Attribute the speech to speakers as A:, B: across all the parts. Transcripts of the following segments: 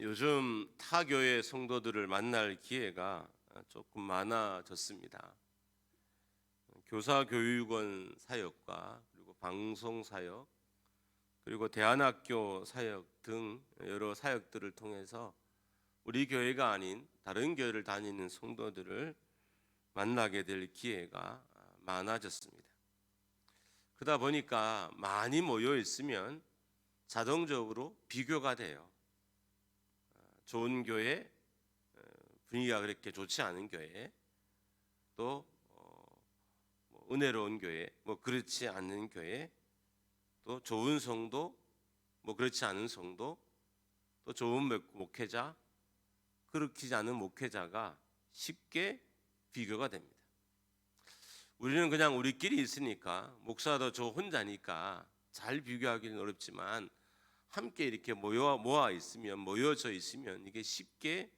A: 요즘 타교회 성도들을 만날 기회가 조금 많아졌습니다. 교사교육원 사역과 그리고 방송 사역, 그리고 대안학교 사역 등 여러 사역들을 통해서 우리 교회가 아닌 다른 교회를 다니는 성도들을 만나게 될 기회가 많아졌습니다. 그러다 보니까 많이 모여 있으면 자동적으로 비교가 돼요. 좋은 교회, 분위기가 그렇게 좋지 않은 교회, 또 은혜로운 교회, 그렇지 않은 교회, 또 좋은 성도, 그렇지 않은 성도, 또 좋은 목회자, 그렇지 않은 목회자가 쉽게 비교가 됩니다. 우리는 그냥 우리끼리 있으니까, 목사도 저 혼자니까 잘 비교하기는 어렵지만 함께 이렇게 모여져 있으면 이게 쉽게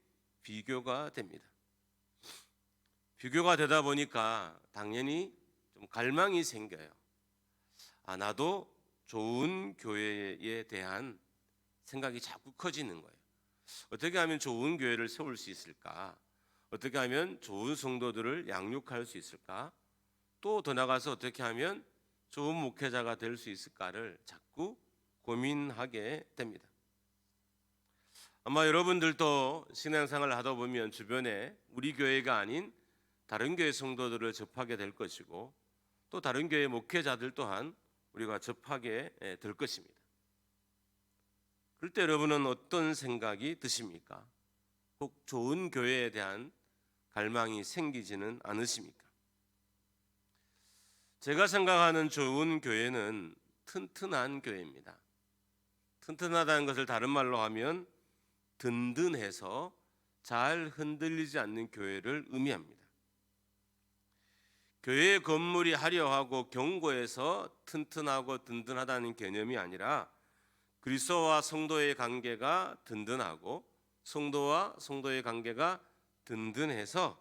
A: 비교가 됩니다. 비교가 되다 보니까 당연히 좀 갈망이 생겨요. 나도 좋은 교회에 대한 생각이 자꾸 커지는 거예요. 어떻게 하면 좋은 교회를 세울 수 있을까? 어떻게 하면 좋은 성도들을 양육할 수 있을까? 또 더 나아가서 어떻게 하면 좋은 목회자가 될 수 있을까를 자꾸 고민하게 됩니다. 아마 여러분들도 신앙생활을 하다 보면 주변에 우리 교회가 아닌 다른 교회 성도들을 접하게 될 것이고, 또 다른 교회 목회자들 또한 우리가 접하게 될 것입니다. 그럴 때 여러분은 어떤 생각이 드십니까? 꼭 좋은 교회에 대한 갈망이 생기지는 않으십니까? 제가 생각하는 좋은 교회는 튼튼한 교회입니다. 튼튼하다는 것을 다른 말로 하면 든든해서 잘 흔들리지 않는 교회를 의미합니다. 교회의 건물이 화려하고 견고해서 튼튼하고 든든하다는 개념이 아니라 그리스도와 성도의 관계가 든든하고 성도와 성도의 관계가 든든해서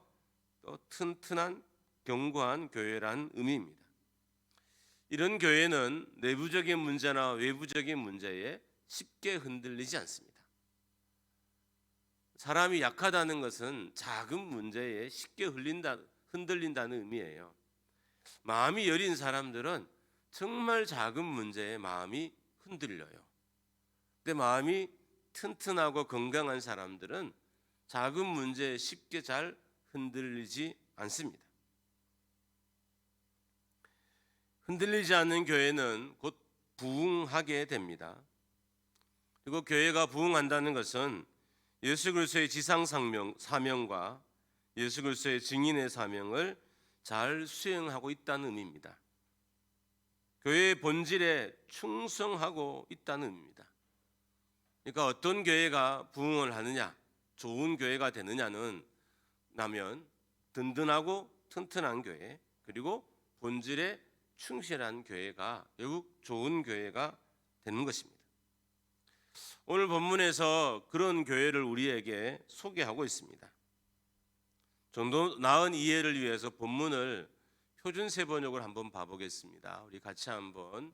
A: 또 튼튼한 견고한 교회란 의미입니다. 이런 교회는 내부적인 문제나 외부적인 문제에 쉽게 흔들리지 않습니다. 사람이 약하다는 것은 작은 문제에 쉽게 흔들린다는 의미예요. 마음이 여린 사람들은 정말 작은 문제에 마음이 흔들려요. 근데 마음이 튼튼하고 건강한 사람들은 작은 문제에 쉽게 잘 흔들리지 않습니다. 흔들리지 않는 교회는 곧 부흥하게 됩니다. 그리고 교회가 부흥한다는 것은 예수 그리스도의 지상 사명과 예수 그리스도의 증인의 사명을 잘 수행하고 있다는 의미입니다. 교회의 본질에 충성하고 있다는 의미입니다. 그러니까 어떤 교회가 부흥을 하느냐, 좋은 교회가 되느냐는 든든하고 튼튼한 교회, 그리고 본질에 충실한 교회가 결국 좋은 교회가 되는 것입니다. 오늘 본문에서 그런 교회를 우리에게 소개하고 있습니다. 좀 더 나은 이해를 위해서 본문을 표준세 번역을 한번 봐보겠습니다. 우리 같이 한번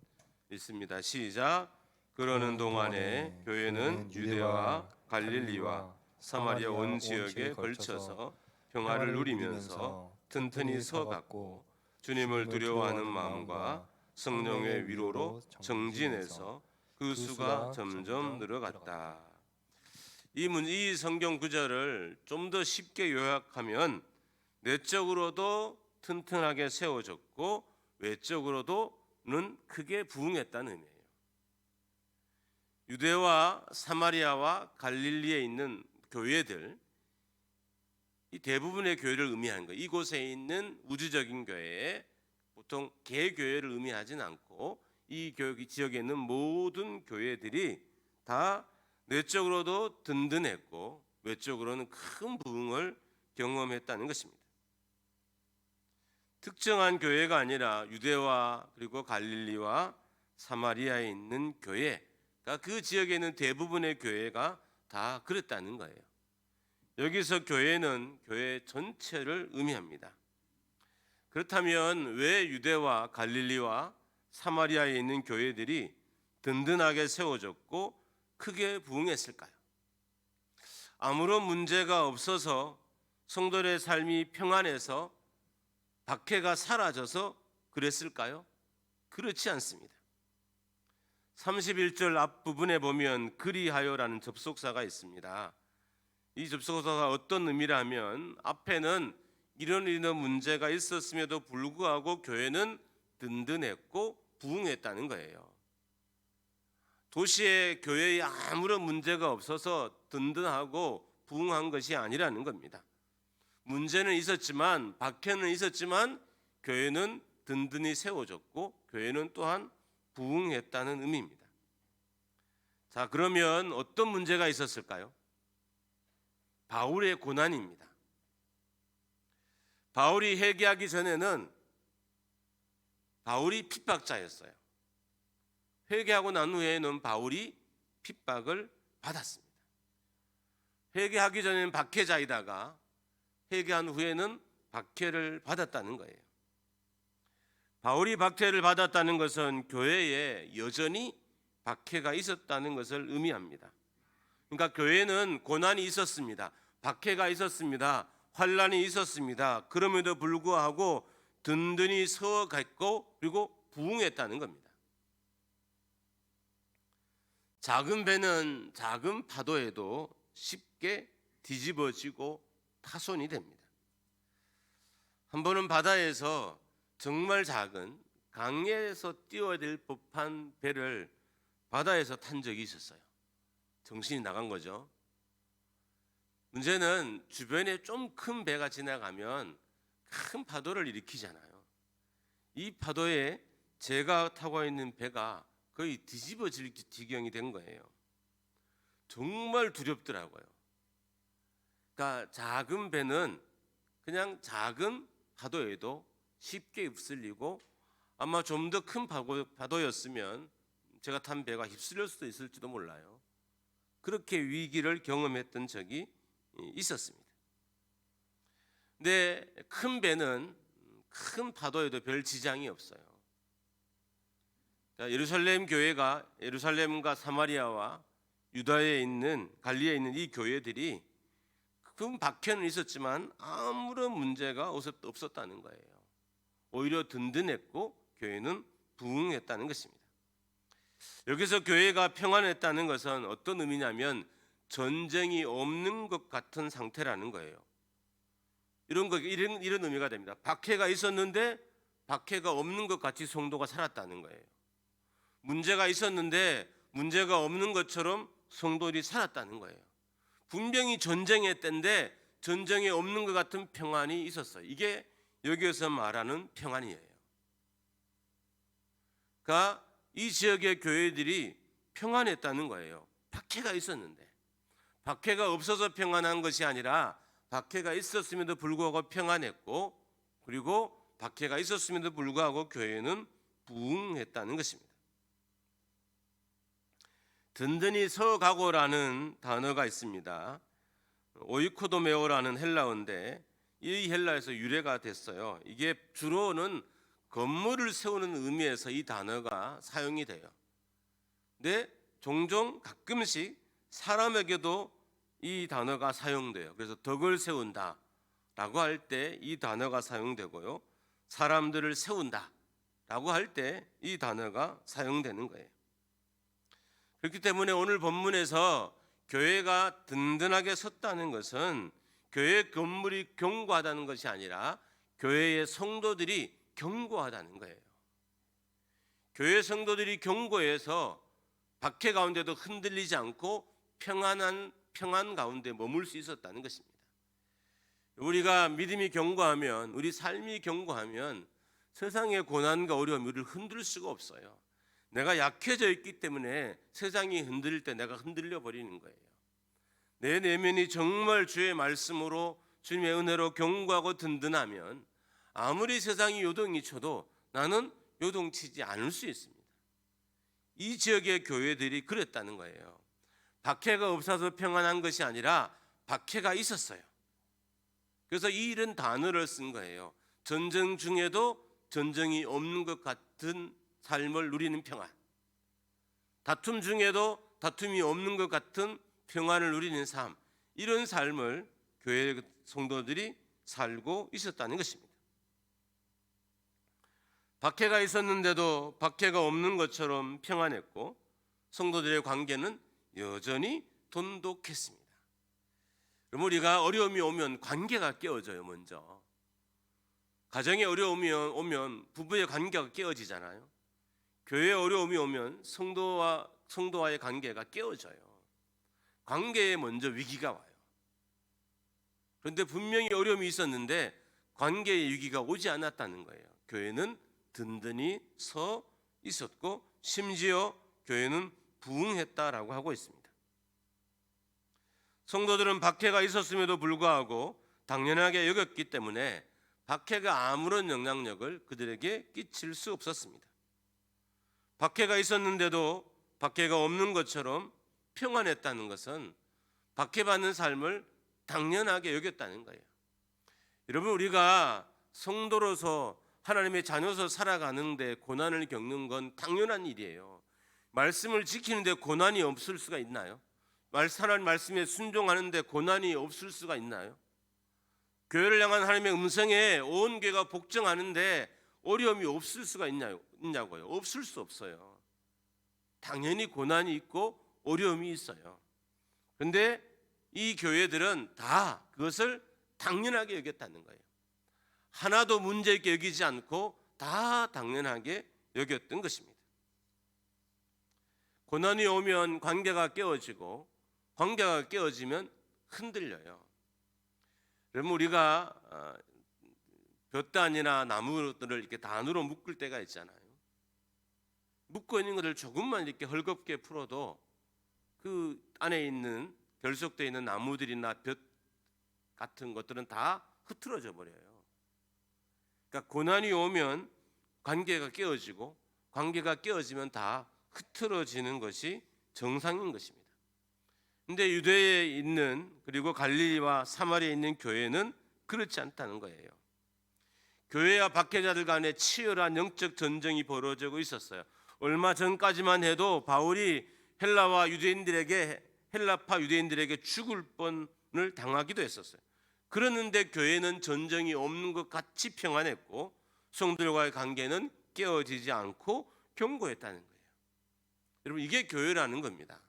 A: 읽습니다. 시작. 그러는 동안에 교회는 유대와 갈릴리와 사마리아 온 지역에 걸쳐서 평화를 누리면서 튼튼히 서갔고 주님을 두려워하는 마음과 성령의 위로로 정진해서 그 수가 점점 늘어갔다. 이 성경 구절을 좀 더 쉽게 요약하면 내적으로도 튼튼하게 세워졌고 외적으로도는 크게 부흥했다는 의미예요. 유대와 사마리아와 갈릴리에 있는 교회들, 이 대부분의 교회를 의미하는 거예요. 이곳에 있는 우주적인 교회에 보통 개교회를 의미하진 않고 이 지역에 있는 모든 교회들이 다 내적으로도 든든했고 외적으로는 큰 부흥을 경험했다는 것입니다. 특정한 교회가 아니라 유대와 그리고 갈릴리와 사마리아에 있는 교회, 그 지역에 있는 대부분의 교회가 다 그랬다는 거예요. 여기서 교회는 교회 전체를 의미합니다. 그렇다면 왜 유대와 갈릴리와 사마리아에 있는 교회들이 든든하게 세워졌고 크게 부흥했을까요? 아무런 문제가 없어서 성도들의 삶이 평안해서 박해가 사라져서 그랬을까요? 그렇지 않습니다. 31절 앞부분에 보면 그리하여라는 접속사가 있습니다. 이 접속사가 어떤 의미라면 앞에는 이런 문제가 있었음에도 불구하고 교회는 든든했고 부흥했다는 거예요. 도시에 교회에 아무런 문제가 없어서 든든하고 부흥한 것이 아니라는 겁니다. 문제는 있었지만, 박해는 있었지만 교회는 든든히 세워졌고 교회는 또한 부흥했다는 의미입니다. 자, 그러면 어떤 문제가 있었을까요? 바울의 고난입니다. 바울이 회개하기 전에는 바울이 핍박자였어요. 회개하고 난 후에는 바울이 핍박을 받았습니다. 회개하기 전에는 박해자이다가 회개한 후에는 박해를 받았다는 거예요. 바울이 박해를 받았다는 것은 교회에 여전히 박해가 있었다는 것을 의미합니다. 그러니까 교회는 고난이 있었습니다. 박해가 있었습니다. 환난이 있었습니다. 그럼에도 불구하고 든든히 서갔고 그리고 부흥했다는 겁니다. 작은 배는 작은 파도에도 쉽게 뒤집어지고 타손이 됩니다. 한 번은 바다에서 정말 작은 강에서 띄워야 될 법한 배를 바다에서 탄 적이 있었어요. 정신이 나간 거죠. 문제는 주변에 좀 큰 배가 지나가면 큰 파도를 일으키잖아요. 이 파도에 제가 타고 있는 배가 거의 뒤집어질 지경이 된 거예요. 정말 두렵더라고요. 그러니까 작은 배는 그냥 작은 파도에도 쉽게 휩쓸리고 아마 좀 더 큰 파도였으면 제가 탄 배가 휩쓸릴 수도 있을지도 몰라요. 그렇게 위기를 경험했던 적이 있었습니다. 근데 큰 배는 큰 파도에도 별 지장이 없어요. 예루살렘 교회가 예루살렘과 사마리아와 유다에 있는 갈리에 있는 이 교회들이 큰 박해는 있었지만 아무런 문제가 없었다는 거예요. 오히려 든든했고 교회는 부흥했다는 것입니다. 여기서 교회가 평안했다는 것은 어떤 의미냐면 전쟁이 없는 것 같은 상태라는 거예요. 이런 의미가 됩니다. 박해가 있었는데 박해가 없는 것 같이 성도가 살았다는 거예요. 문제가 있었는데 문제가 없는 것처럼 성도들이 살았다는 거예요. 분명히 전쟁의 때인데 전쟁이 없는 것 같은 평안이 있었어요. 이게 여기에서 말하는 평안이에요. 그러니까 이 지역의 교회들이 평안했다는 거예요. 박해가 있었는데 박해가 없어서 평안한 것이 아니라 박해가 있었음에도 불구하고 평안했고 그리고 박해가 있었음에도 불구하고 교회는 부흥했다는 것입니다. 든든히 서가고라는 단어가 있습니다. 오이코도메오라는 헬라어인데 이 헬라에서 유래가 됐어요. 이게 주로는 건물을 세우는 의미에서 이 단어가 사용이 돼요. 근데 종종 가끔씩 사람에게도 이 단어가 사용돼요. 그래서 덕을 세운다라고 할 때 이 단어가 사용되고요. 사람들을 세운다라고 할 때 이 단어가 사용되는 거예요. 그렇기 때문에 오늘 본문에서 교회가 든든하게 섰다는 것은 교회 건물이 견고하다는 것이 아니라 교회의 성도들이 견고하다는 거예요. 교회 성도들이 견고해서 박해 가운데도 흔들리지 않고 평안 가운데 머물 수 있었다는 것입니다. 우리가 믿음이 견고하면 우리 삶이 견고하면 세상의 고난과 어려움이 우리를 흔들 수가 없어요. 내가 약해져 있기 때문에 세상이 흔들릴 때 내가 흔들려 버리는 거예요. 내 내면이 정말 주의 말씀으로 주님의 은혜로 견고하고 든든하면 아무리 세상이 요동이 쳐도 나는 요동치지 않을 수 있습니다. 이 지역의 교회들이 그랬다는 거예요. 박해가 없어서 평안한 것이 아니라 박해가 있었어요. 그래서 이런 단어를 쓴 거예요. 전쟁 중에도 전쟁이 없는 것 같은 삶을 누리는 평안. 다툼 중에도 다툼이 없는 것 같은 평안을 누리는 삶. 이런 삶을 교회 성도들이 살고 있었다는 것입니다. 박해가 있었는데도 박해가 없는 것처럼 평안했고 성도들의 관계는 여전히 돈독했습니다. 그럼 우리가 어려움이 오면 관계가 깨어져요. 먼저 가정에 어려움이 오면 부부의 관계가 깨어지잖아요. 교회에 어려움이 오면 성도와의 관계가 깨어져요. 관계에 먼저 위기가 와요. 그런데 분명히 어려움이 있었는데 관계의 위기가 오지 않았다는 거예요. 교회는 든든히 서 있었고 심지어 교회는 부흥했다라고 하고 있습니다. 성도들은 박해가 있었음에도 불구하고 당연하게 여겼기 때문에 박해가 아무런 영향력을 그들에게 끼칠 수 없었습니다. 박해가 있었는데도 박해가 없는 것처럼 평안했다는 것은 박해받는 삶을 당연하게 여겼다는 거예요. 여러분, 우리가 성도로서 하나님의 자녀로서 살아가는데 고난을 겪는 건 당연한 일이에요. 말씀을 지키는데 고난이 없을 수가 있나요? 하나님 말씀에 순종하는데 고난이 없을 수가 있나요? 교회를 향한 하나님의 음성에 온 교회가 복종하는데 어려움이 없을 수가 있냐고요? 없을 수 없어요. 당연히 고난이 있고 어려움이 있어요. 그런데 이 교회들은 다 그것을 당연하게 여겼다는 거예요. 하나도 문제있게 여기지 않고 다 당연하게 여겼던 것입니다. 고난이 오면 관계가 깨어지고 관계가 깨어지면 흔들려요. 그러면 우리가 볕단이나 나무들을 이렇게 단으로 묶을 때가 있잖아요. 묶고 있는 것을 조금만 이렇게 헐겁게 풀어도 그 안에 있는 결속되어 있는 나무들이나 볕 같은 것들은 다 흐트러져 버려요. 그러니까 고난이 오면 관계가 깨어지고 관계가 깨어지면 다 흐트러지는 것이 정상인 것입니다. 근데 유대에 있는 그리고 갈릴리와 사마리아에 있는 교회는 그렇지 않다는 거예요. 교회와 박해자들 간에 치열한 영적 전쟁이 벌어지고 있었어요. 얼마 전까지만 해도 바울이 헬라파 유대인들에게 죽을 뻔을 당하기도 했었어요. 그러는데 교회는 전쟁이 없는 것 같이 평안했고 성도들과의 관계는 깨어지지 않고 견고했다는 거예요. 여러분, 이게 교회라는 겁니다.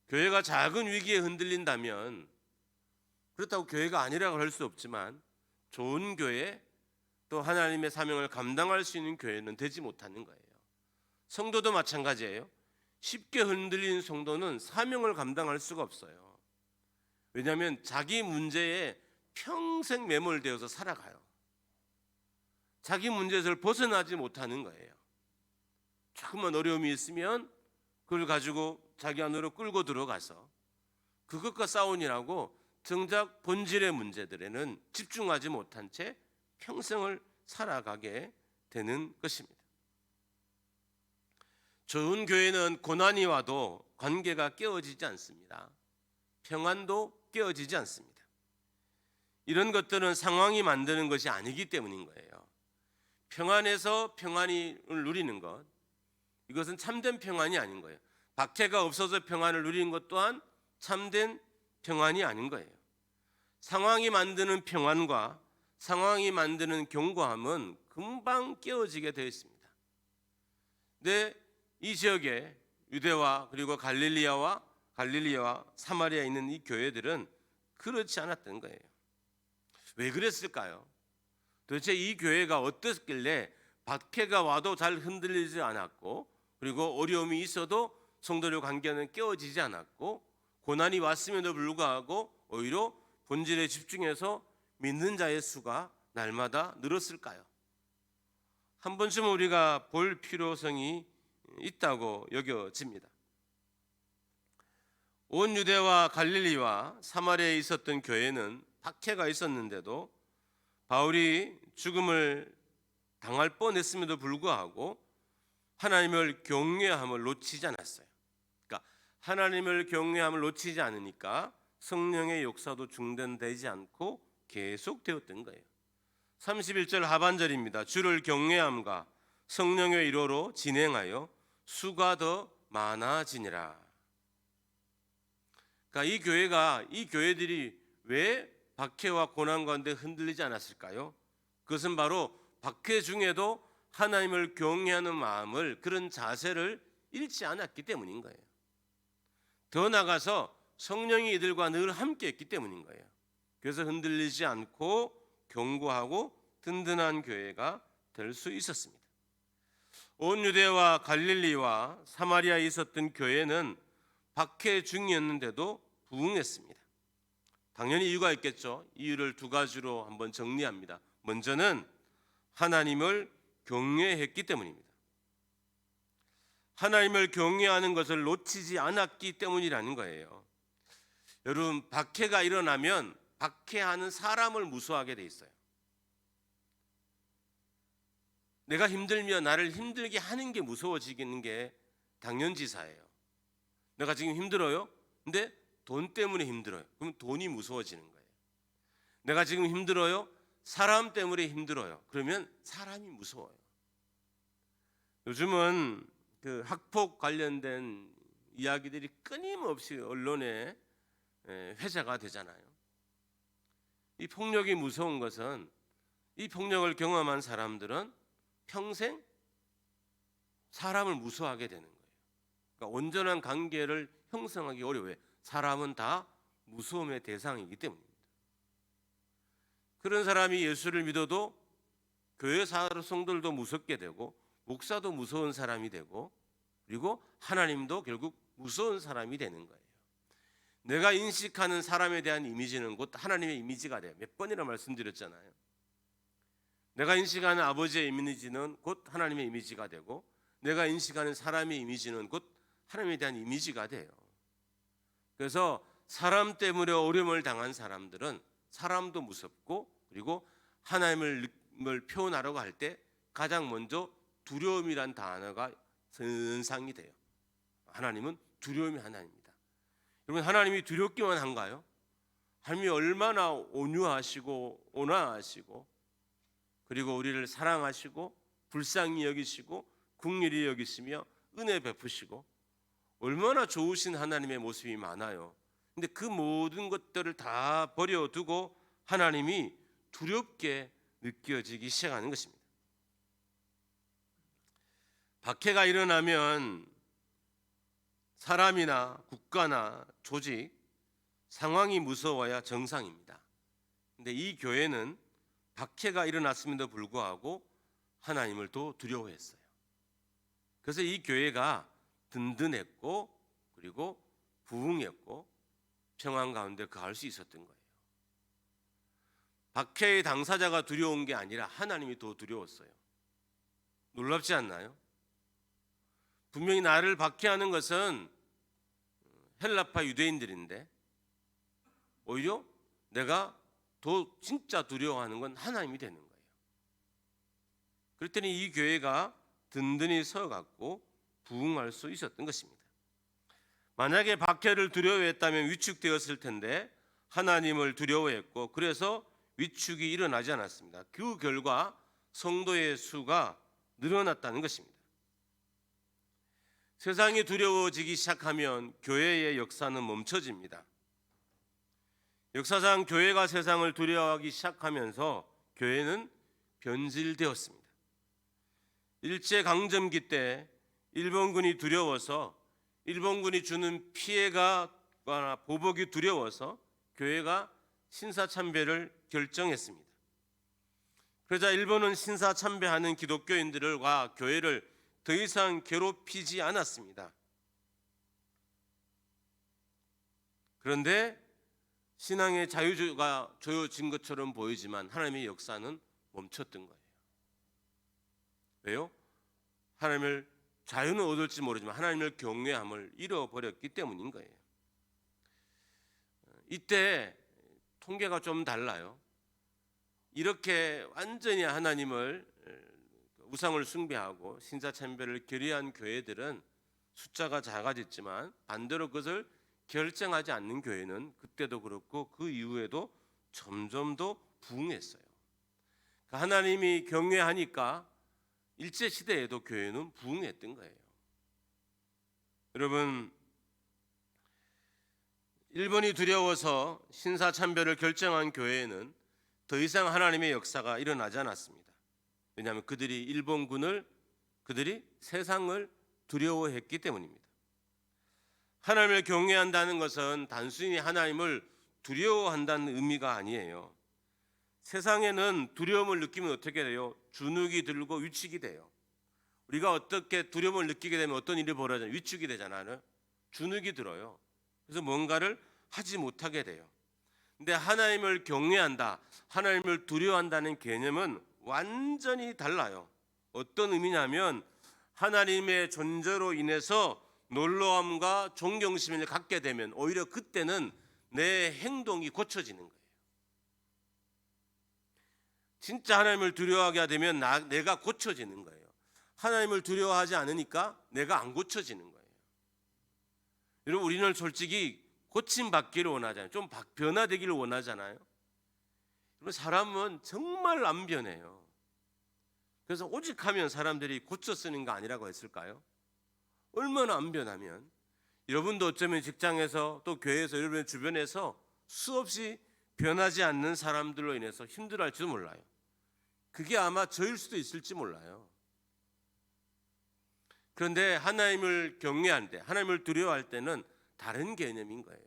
A: 교회가 작은 위기에 흔들린다면, 그렇다고 교회가 아니라고 할 수 없지만 좋은 교회, 또 하나님의 사명을 감당할 수 있는 교회는 되지 못하는 거예요. 성도도 마찬가지예요. 쉽게 흔들리는 성도는 사명을 감당할 수가 없어요. 왜냐하면 자기 문제에 평생 매몰되어서 살아가요. 자기 문제에서 벗어나지 못하는 거예요. 조금만 어려움이 있으면 그걸 가지고 자기 안으로 끌고 들어가서 그것과 싸우느라고 정작 본질의 문제들에는 집중하지 못한 채 평생을 살아가게 되는 것입니다. 좋은 교회는 고난이 와도 관계가 깨어지지 않습니다. 평안도 깨어지지 않습니다. 이런 것들은 상황이 만드는 것이 아니기 때문인 거예요. 평안해서 평안을 누리는 것, 이것은 참된 평안이 아닌 거예요. 박해가 없어서 평안을 누리는 것 또한 참된 평안이 아닌 거예요. 상황이 만드는 평안과 상황이 만드는 견고함은 금방 깨어지게 되어 있습니다. 근데 이 지역에 유대와 그리고 갈릴리와 사마리아에 있는 이 교회들은 그렇지 않았던 거예요. 왜 그랬을까요? 도대체 이 교회가 어떻길래 박해가 와도 잘 흔들리지 않았고, 그리고 어려움이 있어도 성도들 관계는 깨어지지 않았고, 고난이 왔음에도 불구하고 오히려 본질에 집중해서 믿는 자의 수가 날마다 늘었을까요? 한 번쯤 우리가 볼 필요성이 있다고 여겨집니다. 온 유대와 갈릴리와 사마리아에 있었던 교회는 박해가 있었는데도 바울이 죽음을 당할 뻔했음에도 불구하고 하나님을 경외함을 놓치지 않았어요. 그러니까 하나님을 경외함을 놓치지 않으니까 성령의 역사도 중단되지 않고 계속되었던 거예요. 31절 하반절입니다. 주를 경외함과 성령의 위로로 진행하여 수가 더 많아지니라. 그러니까 이 교회들이 왜 박해와 고난 가운데 흔들리지 않았을까요? 그것은 바로 박해 중에도 하나님을 경외하는 마음을, 그런 자세를 잃지 않았기 때문인 거예요. 더 나아가서 성령이 이들과 늘 함께 했기 때문인 거예요. 그래서 흔들리지 않고 견고하고 든든한 교회가 될 수 있었습니다. 온 유대와 갈릴리와 사마리아에 있었던 교회는 박해 중이었는데도 부흥했습니다. 당연히 이유가 있겠죠. 이유를 두 가지로 한번 정리합니다. 먼저는 하나님을 경외했기 때문입니다. 하나님을 경외하는 것을 놓치지 않았기 때문이라는 거예요. 여러분, 박해가 일어나면 박해하는 사람을 무서워하게 돼 있어요. 내가 힘들면 나를 힘들게 하는 게 무서워지는 게 당연지사예요. 내가 지금 힘들어요? 근데 돈 때문에 힘들어요. 그럼 돈이 무서워지는 거예요. 내가 지금 힘들어요? 사람 때문에 힘들어요. 그러면 사람이 무서워요. 요즘은 그 학폭 관련된 이야기들이 끊임없이 언론에 회자가 되잖아요. 이 폭력이 무서운 것은, 이 폭력을 경험한 사람들은 평생 사람을 무서워하게 되는 거예요. 그러니까 온전한 관계를 형성하기 어려워요. 사람은 다 무서움의 대상이기 때문입니다. 그런 사람이 예수를 믿어도 교회 성도들도 무섭게 되고, 목사도 무서운 사람이 되고, 그리고 하나님도 결국 무서운 사람이 되는 거예요. 내가 인식하는 사람에 대한 이미지는 곧 하나님의 이미지가 돼요. 몇 번이나 말씀드렸잖아요. 내가 인식하는 아버지의 이미지는 곧 하나님의 이미지가 되고, 내가 인식하는 사람의 이미지는 곧 하나님에 대한 이미지가 돼요. 그래서 사람 때문에 어려움을 당한 사람들은 사람도 무섭고, 그리고 하나님을 표현하려고 할 때 가장 먼저 두려움이란 단어가 선상이 돼요. 하나님은 두려움이 하나입니다. 여러분, 하나님이 두렵기만 한가요? 하나님이 얼마나 온유하시고 온화하시고, 그리고 우리를 사랑하시고 불쌍히 여기시고 긍휼히 여기시며 은혜 베푸시고, 얼마나 좋으신 하나님의 모습이 많아요. 근데 그 모든 것들을 다 버려두고 하나님이 두렵게 느껴지기 시작하는 것입니다. 박해가 일어나면 사람이나 국가나 조직, 상황이 무서워야 정상입니다. 근데 이 교회는 박해가 일어났음에도 불구하고 하나님을 더 두려워했어요. 그래서 이 교회가 든든했고, 그리고 부흥했고 평안 가운데 거할 수 있었던 거예요. 박해의 당사자가 두려운 게 아니라 하나님이 더 두려웠어요. 놀랍지 않나요? 분명히 나를 박해하는 것은 헬라파 유대인들인데, 오히려 내가 더 진짜 두려워하는 건 하나님이 되는 거예요. 그랬더니 이 교회가 든든히 서갖고 부흥할 수 있었던 것입니다. 만약에 박해를 두려워했다면 위축되었을 텐데 하나님을 두려워했고, 그래서 위축이 일어나지 않았습니다. 그 결과 성도의 수가 늘어났다는 것입니다. 세상이 두려워지기 시작하면 교회의 역사는 멈춰집니다. 역사상 교회가 세상을 두려워하기 시작하면서 교회는 변질되었습니다. 일제강점기 때 일본군이 두려워서, 일본군이 주는 피해가 보복이 두려워서 교회가 신사참배를 결정했습니다. 그러자 일본은 신사참배하는 기독교인들과 교회를 더 이상 괴롭히지 않았습니다. 그런데 신앙의 자유가 조여진 것처럼 보이지만 하나님의 역사는 멈췄던 거예요. 왜요? 하나님을, 자유는 얻을지 모르지만 하나님을 경외함을 잃어버렸기 때문인 거예요. 이때 통계가 좀 달라요. 이렇게 완전히 하나님을, 우상을 숭배하고 신사참배를 결의한 교회들은 숫자가 작아졌지만, 반대로 그것을 결정하지 않는 교회는 그때도 그렇고 그 이후에도 점점 더 부흥했어요. 하나님이 경외하니까 일제시대에도 교회는 부흥했던 거예요. 여러분, 일본이 두려워서 신사참배를 결정한 교회에는 더 이상 하나님의 역사가 일어나지 않았습니다. 왜냐하면 그들이 세상을 두려워했기 때문입니다. 하나님을 경외한다는 것은 단순히 하나님을 두려워한다는 의미가 아니에요. 세상에는 두려움을 느끼면 어떻게 돼요? 주눅이 들고 위축이 돼요. 우리가 어떻게 두려움을 느끼게 되면 어떤 일이 벌어져요? 위축이 되잖아요. 주눅이 들어요. 그래서 뭔가를 하지 못하게 돼요. 근데 하나님을 경외한다, 하나님을 두려워한다는 개념은 완전히 달라요. 어떤 의미냐면 하나님의 존재로 인해서 놀라움과 존경심을 갖게 되면 오히려 그때는 내 행동이 고쳐지는 거예요. 진짜 하나님을 두려워하게 되면 내가 고쳐지는 거예요. 하나님을 두려워하지 않으니까 내가 안 고쳐지는 거예요. 여러분, 우리는 솔직히 고침받기를 원하잖아요. 좀 변화되기를 원하잖아요. 그러면 사람은 정말 안 변해요. 그래서 오직 하면 사람들이 고쳐 쓰는 거 아니라고 했을까요? 얼마나 안 변하면. 여러분도 어쩌면 직장에서 또 교회에서 여러분의 주변에서 수없이 변하지 않는 사람들로 인해서 힘들어할지도 몰라요. 그게 아마 저일 수도 있을지 몰라요. 그런데 하나님을 경외할 때, 하나님을 두려워할 때는 다른 개념인 거예요.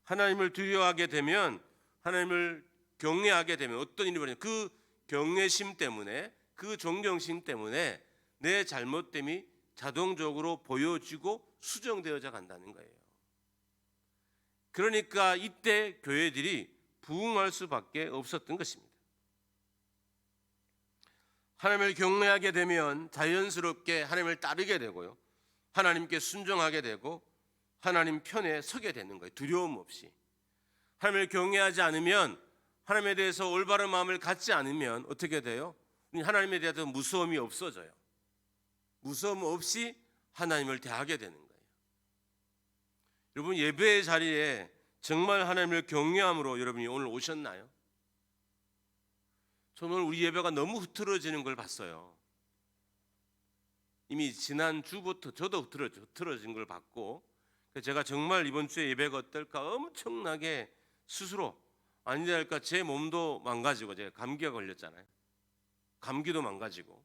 A: 하나님을 두려워하게 되면, 하나님을 경외하게 되면 어떤 일이 벌어져요? 그 경외심 때문에, 그 존경심 때문에 내 잘못됨이 자동적으로 보여지고 수정되어져 간다는 거예요. 그러니까 이때 교회들이 부흥할 수밖에 없었던 것입니다. 하나님을 경외하게 되면 자연스럽게 하나님을 따르게 되고요, 하나님께 순종하게 되고 하나님 편에 서게 되는 거예요. 두려움 없이. 하나님을 경외하지 않으면, 하나님에 대해서 올바른 마음을 갖지 않으면 어떻게 돼요? 하나님에 대해서 무서움이 없어져요. 무서움 없이 하나님을 대하게 되는 거예요. 여러분, 예배의 자리에 정말 하나님을 경외함으로 여러분이 오늘 오셨나요? 저는 오늘 우리 예배가 너무 흐트러지는 걸 봤어요. 이미 지난 주부터 저도 흐트러진 걸 봤고, 제가 정말 이번 주에 예배가 어떨까 엄청나게 스스로 아니다 할까 제 몸도 망가지고, 제가 감기가 걸렸잖아요. 감기도 망가지고,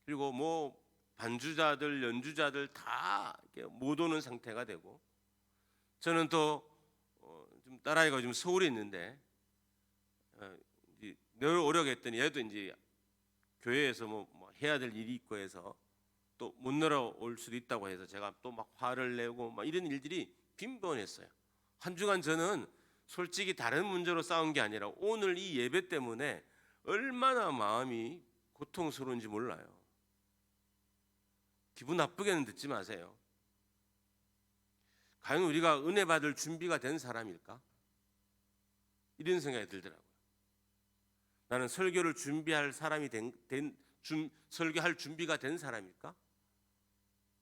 A: 그리고 뭐 반주자들, 연주자들 다 못 오는 상태가 되고, 저는 또 좀 딸아이가 좀 서울에 있는데 늘 오려고 했더니 얘도 이제 교회에서 뭐 해야 될 일이 있고 해서 또 못 내려올 수도 있다고 해서 제가 또 막 화를 내고 막 이런 일들이 빈번했어요. 한 주간 저는 솔직히 다른 문제로 싸운 게 아니라 오늘 이 예배 때문에 얼마나 마음이 고통스러운지 몰라요. 기분 나쁘게는 듣지 마세요. 과연 우리가 은혜 받을 준비가 된 사람일까? 이런 생각이 들더라고요. 나는 설교를 준비할 사람이 설교할 준비가 된 사람일까?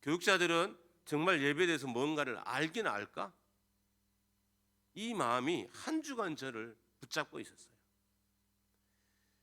A: 교육자들은 정말 예배에 대해서 뭔가를 알긴 알까? 이 마음이 한 주간 저를 붙잡고 있었어요.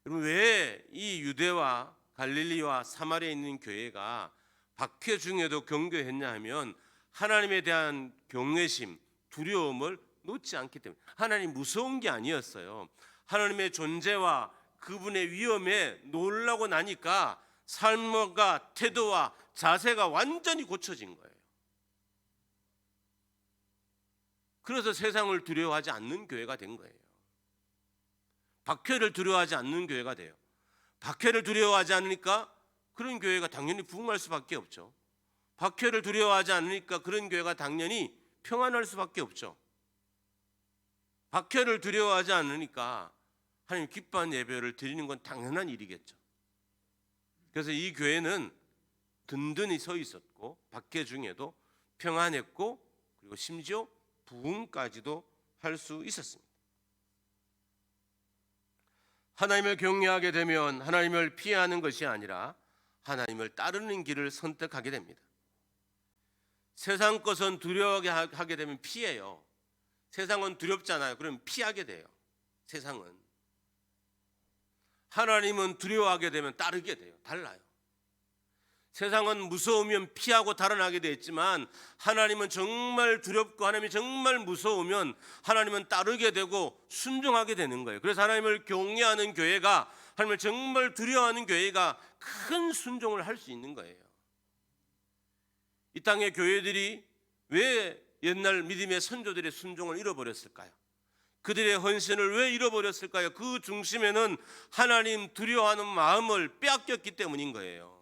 A: 여러분, 왜 이 유대와 갈릴리와 사마리아에 있는 교회가 박해 중에도 경계했냐 하면 하나님에 대한 경외심, 두려움을 놓지 않기 때문에. 하나님 무서운 게 아니었어요. 하나님의 존재와 그분의 위엄에 놀라고 나니까 삶과 태도와 자세가 완전히 고쳐진 거예요. 그래서 세상을 두려워하지 않는 교회가 된 거예요. 박해를 두려워하지 않는 교회가 돼요. 박해를 두려워하지 않으니까 그런 교회가 당연히 부흥할 수밖에 없죠. 박해를 두려워하지 않으니까 그런 교회가 당연히 평안할 수밖에 없죠. 박해를 두려워하지 않으니까 하나님 기뻐하는 예배를 드리는 건 당연한 일이겠죠. 그래서 이 교회는 든든히 서 있었고, 박해 중에도 평안했고, 그리고 심지어 부흥까지도 할 수 있었습니다. 하나님을 경외하게 되면 하나님을 피하는 것이 아니라 하나님을 따르는 길을 선택하게 됩니다. 세상 것은 두려워하게 하게 되면 피해요. 세상은 두렵잖아요. 그럼 피하게 돼요. 세상은. 하나님은 두려워하게 되면 따르게 돼요. 달라요. 세상은 무서우면 피하고 달아나게 돼 있지만 하나님은 정말 두렵고 하나님이 정말 무서우면 하나님은 따르게 되고 순종하게 되는 거예요. 그래서 하나님을 경외하는 교회가, 하나님을 정말 두려워하는 교회가 큰 순종을 할 수 있는 거예요. 이 땅의 교회들이 왜 옛날 믿음의 선조들의 순종을 잃어버렸을까요? 그들의 헌신을 왜 잃어버렸을까요? 그 중심에는 하나님 두려워하는 마음을 빼앗겼기 때문인 거예요.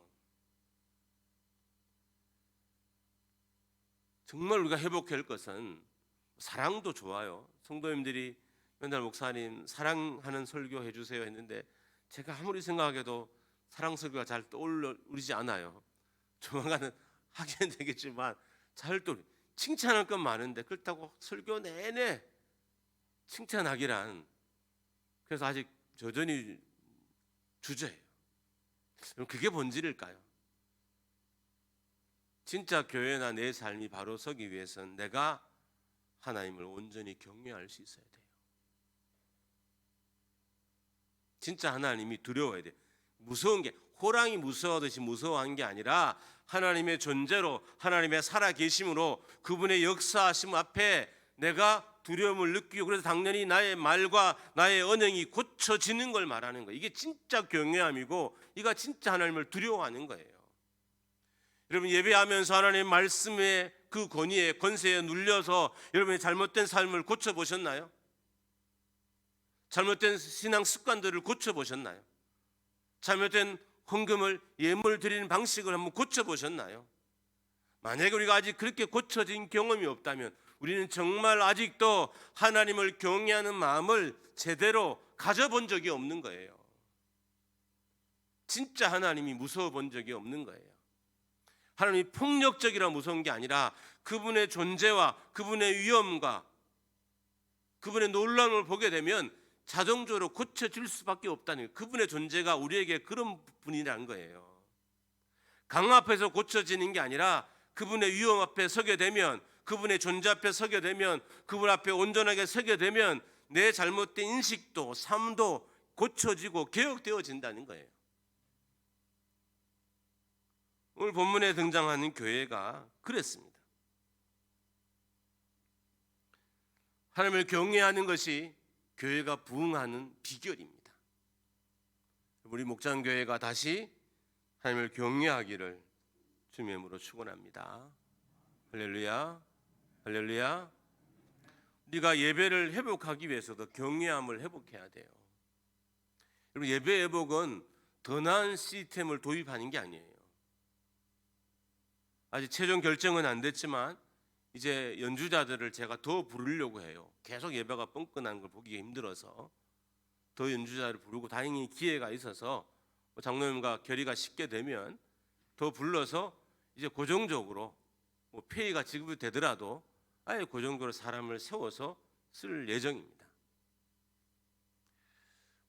A: 정말 우리가 회복해야 할 것은, 사랑도 좋아요. 성도님들이 맨날 목사님 사랑하는 설교 해주세요 했는데 제가 아무리 생각해도 사랑 설교가 잘 떠오르지 않아요. 조만간은 하게 되겠지만 잘 떠오르. 칭찬할 건 많은데 그렇다고 설교 내내 칭찬하기란, 그래서 아직 여전히 주저해요. 그게 본질일까요? 진짜 교회나 내 삶이 바로 서기 위해서는 내가 하나님을 온전히 경외할 수 있어야 돼요. 진짜 하나님이 두려워야 돼요. 무서운 게, 호랑이 무서워하듯이 무서워한 게 아니라 하나님의 존재로, 하나님의 살아계심으로, 그분의 역사하심 앞에 내가 두려움을 느끼고, 그래서 당연히 나의 말과 나의 언행이 고쳐지는 걸 말하는 거예요. 이게 진짜 경외함이고, 이가 진짜 하나님을 두려워하는 거예요. 여러분, 예배하면서 하나님의 말씀의 그 권위에, 권세에 눌려서 여러분의 잘못된 삶을 고쳐보셨나요? 잘못된 신앙 습관들을 고쳐보셨나요? 잘못된 헌금을, 예물 드리는 방식을 한번 고쳐보셨나요? 만약에 우리가 아직 그렇게 고쳐진 경험이 없다면 우리는 정말 아직도 하나님을 경외하는 마음을 제대로 가져본 적이 없는 거예요. 진짜 하나님이 무서워 본 적이 없는 거예요. 하나님이 폭력적이라 무서운 게 아니라 그분의 존재와 그분의 위엄과 그분의 놀라움을 보게 되면 자동적으로 고쳐질 수밖에 없다는 거예요. 그분의 존재가 우리에게 그런 분이라는 거예요. 강 앞에서 고쳐지는 게 아니라 그분의 위엄 앞에 서게 되면, 그분의 존재 앞에 서게 되면, 그분 앞에 온전하게 서게 되면 내 잘못된 인식도 삶도 고쳐지고 개혁되어진다는 거예요. 오늘 본문에 등장하는 교회가 그랬습니다. 하나님을 경외하는 것이 교회가 부흥하는 비결입니다. 우리 목장교회가 다시 하나님을 경외하기를 주님의 이름으로 축원합니다. 할렐루야, 할렐루야. 우리가 예배를 회복하기 위해서도 경외함을 회복해야 돼요. 여러분, 예배 회복은 더 나은 시스템을 도입하는 게 아니에요. 아직 최종 결정은 안 됐지만 이제 연주자들을 제가 더 부르려고 해요. 계속 예배가 뻥끗한 걸 보기 힘들어서 더 연주자를 부르고, 다행히 기회가 있어서 장로님과 결의가 쉽게 되면 더 불러서 이제 고정적으로 페이가 지급이 되더라도 아예 고정적으로 사람을 세워서 쓸 예정입니다.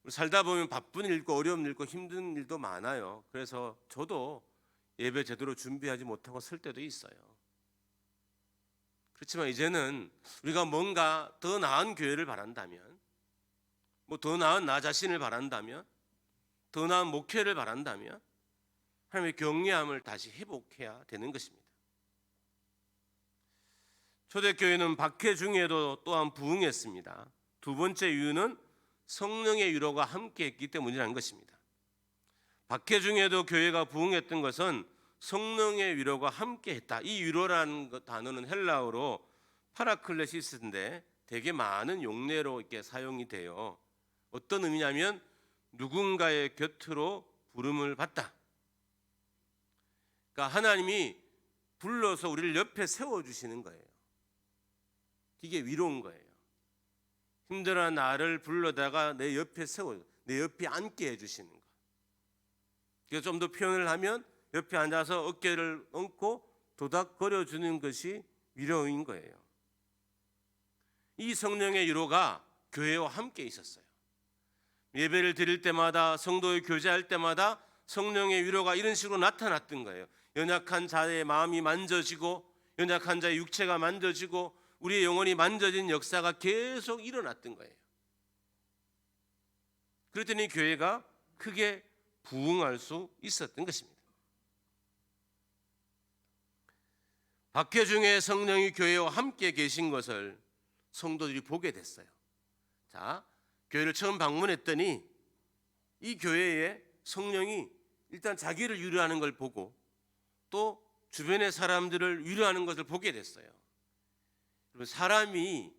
A: 살다 보면 바쁜 일 있고 어려운 일 있고 힘든 일도 많아요. 그래서 저도 예배 제대로 준비하지 못하고 설 때도 있어요. 그렇지만 이제는 우리가 뭔가 더 나은 교회를 바란다면, 더 나은 나 자신을 바란다면, 더 나은 목회를 바란다면 하나님의 경외함을 다시 회복해야 되는 것입니다. 초대교회는 박해 중에도 또한 부흥했습니다. 두 번째 이유는 성령의 위로가 함께했기 때문이라는 것입니다. 박해 중에도 교회가 부흥했던 것은 성령의 위로가 함께했다. 이 위로라는 단어는 헬라어로 파라클레시스인데 되게 많은 용례로 이렇게 사용이 돼요. 어떤 의미냐면 누군가의 곁으로 부름을 받다. 그러니까 하나님이 불러서 우리를 옆에 세워주시는 거예요. 이게 위로인 거예요. 힘들어하는 나를 불러다가 내 옆에 내 옆에 앉게 해주시는 거. 그래서 좀 더 표현을 하면 옆에 앉아서 어깨를 얹고 도닥거려 주는 것이 위로인 거예요. 이 성령의 위로가 교회와 함께 있었어요. 예배를 드릴 때마다, 성도의 교제할 때마다 성령의 위로가 이런 식으로 나타났던 거예요. 연약한 자의 마음이 만져지고, 연약한 자의 육체가 만져지고, 우리의 영혼이 만져진 역사가 계속 일어났던 거예요. 그랬더니 교회가 크게 부흥할 수 있었던 것입니다. 박해 중에 성령이 교회와 함께 계신 것을 성도들이 보게 됐어요. 자, 교회를 처음 방문했더니 이 교회에 성령이 일단 자기를 위로하는 걸 보고 또 주변의 사람들을 위로하는 것을 보게 됐어요. 사람이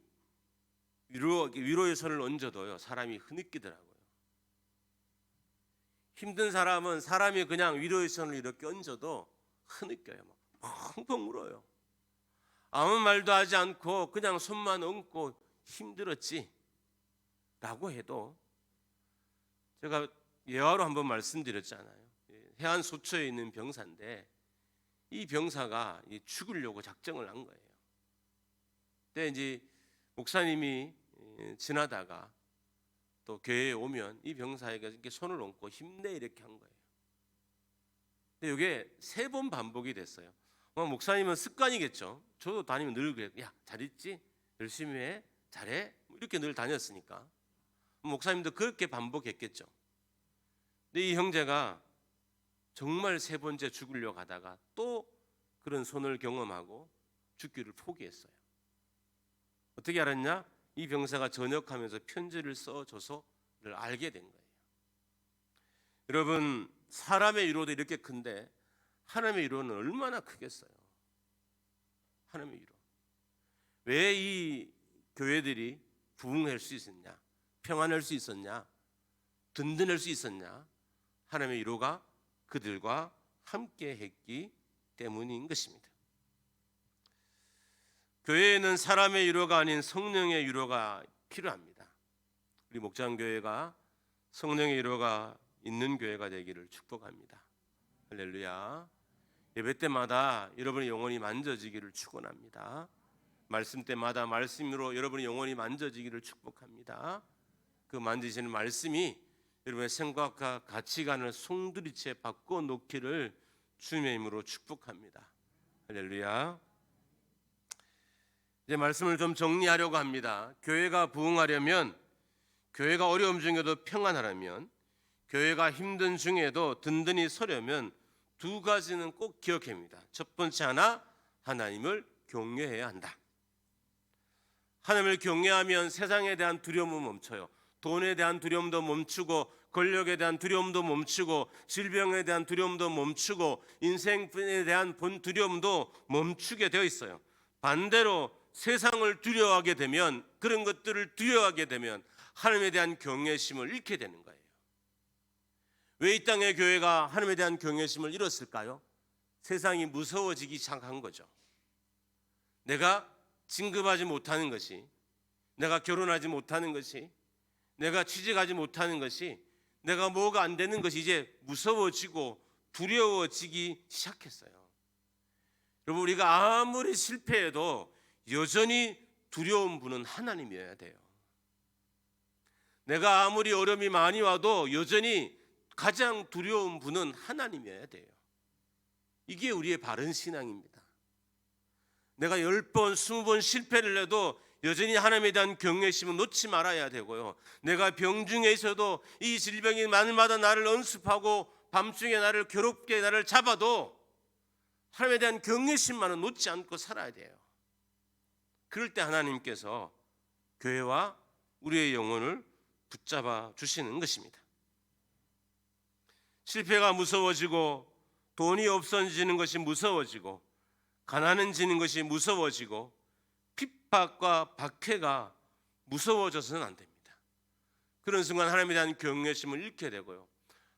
A: 위로의 손을 얹어도요, 사람이 흐느끼더라고요. 힘든 사람은 사람이 그냥 위로의 손을 이렇게 얹어도 흐느껴요. 막 펑펑 울어요. 아무 말도 하지 않고 그냥 손만 얹고 힘들었지 라고 해도, 제가 예화로 한번 말씀드렸잖아요. 해안 소초에 있는 병사인데 이 병사가 죽으려고 작정을 한 거예요. 근데 이제 목사님이 지나다가 또 교회에 오면 이 병사에게 이렇게 손을 얹고 힘내 이렇게 한 거예요. 근데 이게 3번 반복이 됐어요. 목사님은 습관이겠죠. 저도 다니면 늘 그래요. 야, 잘 있지? 열심히 해? 잘해? 이렇게 늘 다녔으니까 목사님도 그렇게 반복했겠죠. 근데 이 형제가 정말 3번째 죽으려고 하다가 또 그런 손을 경험하고 죽기를 포기했어요. 어떻게 알았냐? 이 병사가 전역하면서 편지를 써줘서 알게 된 거예요. 여러분, 사람의 위로도 이렇게 큰데 하나님의 위로는 얼마나 크겠어요. 하나님의 위로. 왜 이 교회들이 부흥할 수 있었냐? 평안할 수 있었냐? 든든할 수 있었냐? 하나님의 위로가 그들과 함께 했기 때문인 것입니다. 교회에는 사람의 위로가 아닌 성령의 위로가 필요합니다. 우리 목장교회가 성령의 위로가 있는 교회가 되기를 축복합니다. 할렐루야. 예배 때마다 여러분의 영혼이 만져지기를 축원합니다. 말씀 때마다 말씀으로 여러분의 영혼이 만져지기를 축복합니다. 그 만지시는 말씀이 여러분의 생각과 가치관을 송두리째 바꿔놓기를 주님의 이름으로 축복합니다. 할렐루야. 이제 말씀을 좀 정리하려고 합니다. 교회가 부흥하려면, 교회가 어려움 중에도 평안하려면, 교회가 힘든 중에도 든든히 서려면 2가지는 꼭 기억해야 합니다. 첫 번째 하나님을 경외해야 한다. 하나님을 경외하면 세상에 대한 두려움은 멈춰요. 돈에 대한 두려움도 멈추고, 권력에 대한 두려움도 멈추고, 질병에 대한 두려움도 멈추고, 인생에 대한 두려움도 멈추게 되어 있어요. 반대로 세상을 두려워하게 되면, 그런 것들을 두려워하게 되면 하나님에 대한 경외심을 잃게 되는 거예요. 왜 이 땅의 교회가 하나님에 대한 경외심을 잃었을까요? 세상이 무서워지기 시작한 거죠. 내가 진급하지 못하는 것이, 내가 결혼하지 못하는 것이, 내가 취직하지 못하는 것이, 내가 뭐가 안 되는 것이 이제 무서워지고 두려워지기 시작했어요. 여러분, 우리가 아무리 실패해도 여전히 두려운 분은 하나님이어야 돼요. 내가 아무리 어려움이 많이 와도 여전히 가장 두려운 분은 하나님이어야 돼요. 이게 우리의 바른 신앙입니다. 내가 10번, 20번 실패를 해도 여전히 하나님에 대한 경외심은 놓지 말아야 되고요. 내가 병중에 있어도 이 질병이 날마다 나를 언습하고 밤중에 나를 괴롭게 나를 잡아도 하나님에 대한 경외심만은 놓지 않고 살아야 돼요. 그럴 때 하나님께서 교회와 우리의 영혼을 붙잡아 주시는 것입니다. 실패가 무서워지고, 돈이 없어지는 것이 무서워지고, 가난해지는 것이 무서워지고, 핍박과 박해가 무서워져서는 안 됩니다. 그런 순간 하나님에 대한 경외심을 잃게 되고요,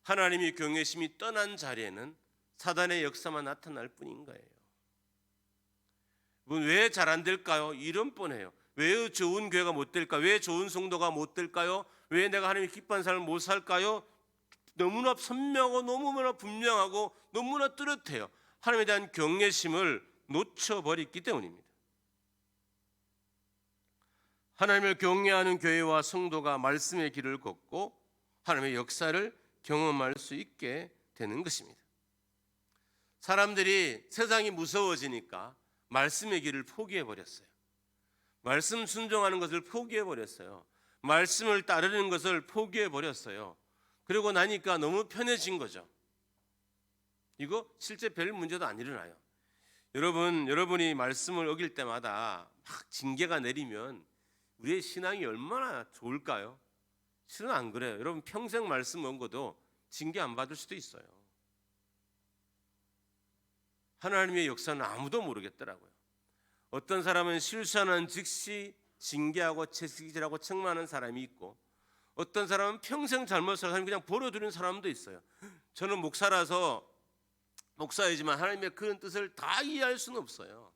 A: 하나님이 경외심이 떠난 자리에는 사단의 역사만 나타날 뿐인 거예요. 왜 잘 안 될까요? 이런 뻔해요. 왜 좋은 교회가 못 될까요? 왜 좋은 성도가 못 될까요? 왜 내가 하나님의 기뻐하는 삶을 못 살까요? 너무나 선명하고 너무나 분명하고 너무나 뚜렷해요. 하나님에 대한 경외심을 놓쳐버렸기 때문입니다. 하나님을 경외하는 교회와 성도가 말씀의 길을 걷고 하나님의 역사를 경험할 수 있게 되는 것입니다. 사람들이 세상이 무서워지니까 말씀의 길을 포기해버렸어요. 말씀 순종하는 것을 포기해버렸어요. 말씀을 따르는 것을 포기해버렸어요. 그러고 나니까 너무 편해진 거죠. 이거 실제 별 문제도 안 일어나요. 여러분이 말씀을 어길 때마다 막 징계가 내리면 우리의 신앙이 얼마나 좋을까요? 실은 안 그래요. 여러분 평생 말씀 얹어도 징계 안 받을 수도 있어요. 하나님의 역사는 아무도 모르겠더라고요. 어떤 사람은 실수하는 즉시 징계하고 채찍질하고 책망하는 사람이 있고, 어떤 사람은 평생 잘못을 하면 그냥 버려두는 사람도 있어요. 저는 목사이지만 하나님의 그런 뜻을 다 이해할 수는 없어요.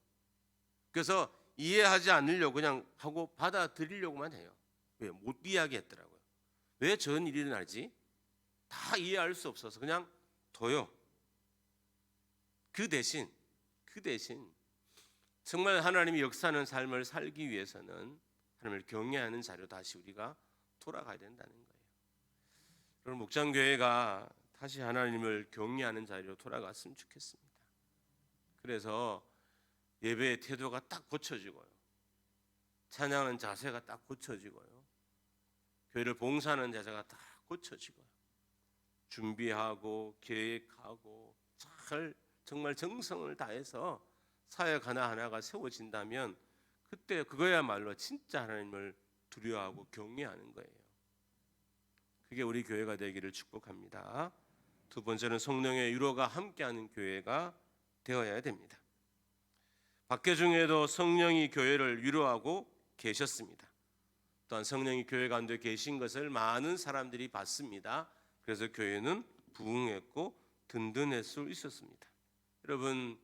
A: 그래서 이해하지 않으려고 그냥 하고 받아들이려고만 해요. 왜? 못 이해하겠더라고요. 왜 저런 일이 일어나지? 다 이해할 수 없어서 그냥 둬요. 그 대신 정말 하나님이 역사하는 삶을 살기 위해서는 하나님을 경외하는 자료 다시 우리가 돌아가야 된다는 거예요. 여러분 목장교회가 다시 하나님을 경외하는 자리로 돌아갔으면 좋겠습니다. 그래서 예배의 태도가 딱 고쳐지고요, 찬양하는 자세가 딱 고쳐지고요, 교회를 봉사하는 자세가 딱 고쳐지고요, 준비하고 계획하고 정말 정성을 다해서 사역 하나하나가 세워진다면 그때 그거야말로 진짜 하나님을 두려워하고 경외하는 거예요. 그게 우리 교회가 되기를 축복합니다. 두 번째는 성령의 위로가 함께하는 교회가 되어야 됩니다. 박해 중에도 성령이 교회를 위로하고 계셨습니다. 또한 성령이 교회 가운데 계신 것을 많은 사람들이 봤습니다. 그래서 교회는 부흥했고 든든할 수 있었습니다. 여러분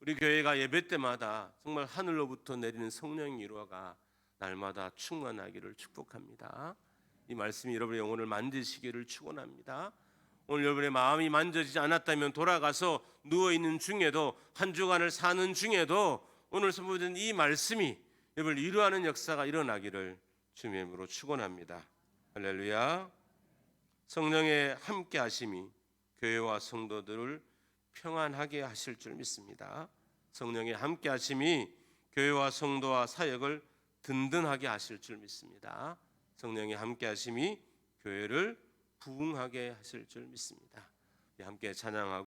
A: 우리 교회가 예배 때마다 정말 하늘로부터 내리는 성령의 위로가 날마다 충만하기를 축복합니다. 이 말씀이 여러분의 영혼을 만지시기를 축원합니다. 오늘 여러분의 마음이 만져지지 않았다면 돌아가서 누워있는 중에도, 한 주간을 사는 중에도 오늘 선포된 이 말씀이 여러분을 위로하는 역사가 일어나기를 주님의 이름으로 축원합니다. 할렐루야. 성령의 함께 하심이 교회와 성도들을 평안하게 하실 줄 믿습니다. 성령의 함께 하심이 교회와 성도와 사역을 든든하게 하실 줄 믿습니다. 성령의 함께 하심이 교회를 부흥하게 하실 줄 믿습니다. 함께 찬양하고